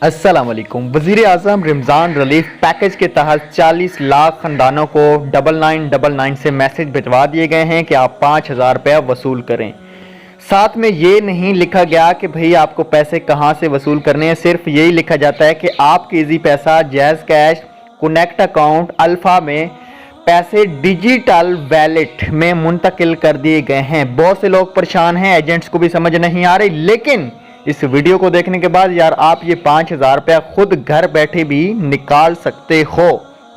अस्सलाम वालेकुम। वज़ीर आज़म रमज़ान रिलीफ पैकेज के तहत 40 लाख ख़ानदानों को 9999 से मैसेज भिजवा दिए गए हैं कि आप 5000 रुपया वसूल करें। साथ में ये नहीं लिखा गया कि भाई आपको पैसे कहाँ से वसूल करने हैं, सिर्फ यही लिखा जाता है कि आपके इजी पैसा, jazz cash, connect account, alpha में पैसे डिजिटल वैलेट में मुंतकिल कर दिए गए हैं। बहुत से लोग परेशान हैं, एजेंट्स को भी समझ नहीं आ रही, लेकिन इस वीडियो को देखने के बाद यार आप ये 5000 रुपया खुद घर बैठे भी निकाल सकते हो।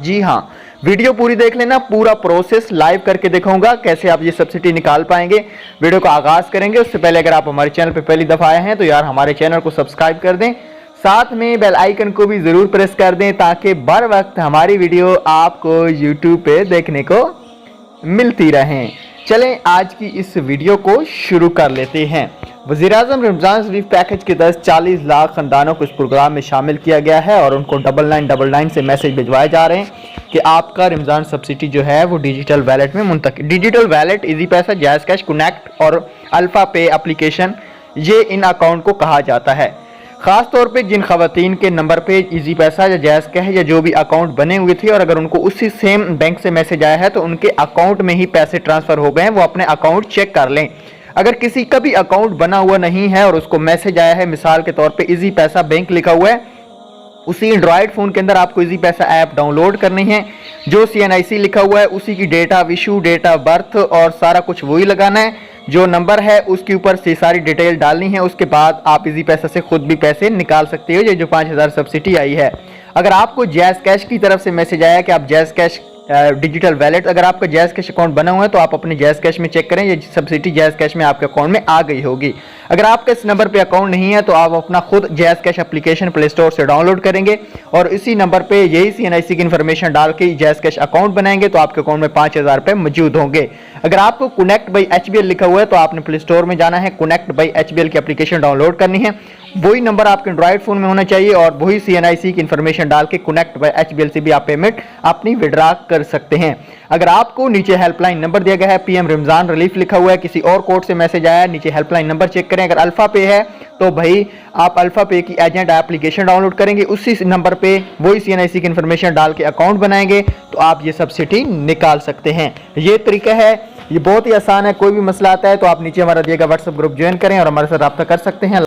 जी हाँ, वीडियो पूरी देख लेना, पूरा प्रोसेस लाइव करके दिखाऊंगा कैसे आप ये सब्सिडी निकाल पाएंगे। वीडियो का आगाज करेंगे उससे पहले अगर आप हमारे चैनल पे पहली दफा आए हैं तो यार हमारे चैनल को सब्सक्राइब कर दें, साथ में बेल आइकन को भी जरूर प्रेस कर दें ताकि बर वक्त हमारी वीडियो आपको यूट्यूब पे देखने को मिलती रहें। चलें आज की इस वीडियो को शुरू कर लेते हैं। वज़ीर-ए-आज़म रमज़ान रिलीफ पैकेज के तहत 40 लाख ख़ानदानों को इस प्रोग्राम में शामिल किया गया है और उनको 9999 से मैसेज भिजवाए जा रहे हैं कि आपका रमज़ान सब्सिडी जो है वो डिजिटल वैलेट में मुंतकिल। डिजिटल वैलेट, इजी पैसा, जैज़ कैश, कनेक्ट और अल्फ़ा पे एप्लीकेशन, ये इन अकाउंट को कहा जाता है। ख़ास तौर पे जिन ख़वातीन के नंबर पे इजी पैसा या जैज़ कैश या जो भी अकाउंट बने हुए थे और अगर उनको उसी सेम बैंक से मैसेज आया है तो उनके अकाउंट में ही पैसे ट्रांसफ़र हो गए हैं, वो अपने अकाउंट चेक कर लें। अगर किसी का भी अकाउंट बना हुआ नहीं है और उसको मैसेज आया है, मिसाल के तौर पे इजी पैसा बैंक लिखा हुआ है, उसी एंड्रॉयड फ़ोन के अंदर आपको इजी पैसा ऐप डाउनलोड करनी है। जो CNIC लिखा हुआ है उसी की date of issue, date of birth और सारा कुछ वही लगाना है। जो नंबर है उसके ऊपर से सारी डिटेल डालनी है। उसके बाद आप इजी पैसा से खुद भी पैसे निकाल सकते हो। ये जो 5000 सब्सिडी आई है, अगर आपको जैज़ कैश की तरफ से मैसेज आया कि आप जैज़ कैश डिजिटल वैलेट, अगर आपका जैज़ कैश अकाउंट बना हुआ है तो आप अपने जैज़ कैश में चेक करें, ये सब्सिडी जैज़ कैश में आपके अकाउंट में आ गई होगी। अगर आपका इस नंबर पे अकाउंट नहीं है तो आप अपना खुद jazz cash application play store से डाउनलोड करेंगे और इसी नंबर पे यही CNIC की इन्फॉर्मेशन डाल के जैज़ कैश अकाउंट बनाएंगे तो आपके अकाउंट में 5000 रुपये मौजूद होंगे। अगर आपको कनेक्ट बाई HBL लिखा हुआ है तो आपने प्ले स्टोर में जाना है, कनेक्ट बाई HBL की एप्लीकेशन डाउनलोड करनी है। वही नंबर आपके एंड्रॉइड फोन में होना चाहिए और वही CNIC की इन्फॉर्मेशन डाल के कनेक्ट बाई HBL से भी आप पेमेंट अपनी विड्रा कर सकते हैं। अगर आपको नीचे हेल्पलाइन नंबर दिया गया है, PM रमज़ान रिलीफ लिखा हुआ है, किसी और कोड से मैसेज आया है, नीचे हेल्पलाइन नंबर चेक करें। अगर अल्फ़ा पे है तो भाई आप अल्फ़ा पे की एजेंट एप्लीकेशन डाउनलोड करेंगे, उसी नंबर पे वही CNIC की इन्फॉर्मेशन डाल के अकाउंट बनाएंगे तो आप ये सब्सिडी निकाल सकते हैं। ये तरीका है, ये बहुत ही आसान है। कोई भी मसला आता है तो आप नीचे हमारा दिए गए व्हाट्सएप ग्रुप ज्वाइन करें और हमारे साथ रब्ता कर सकते हैं।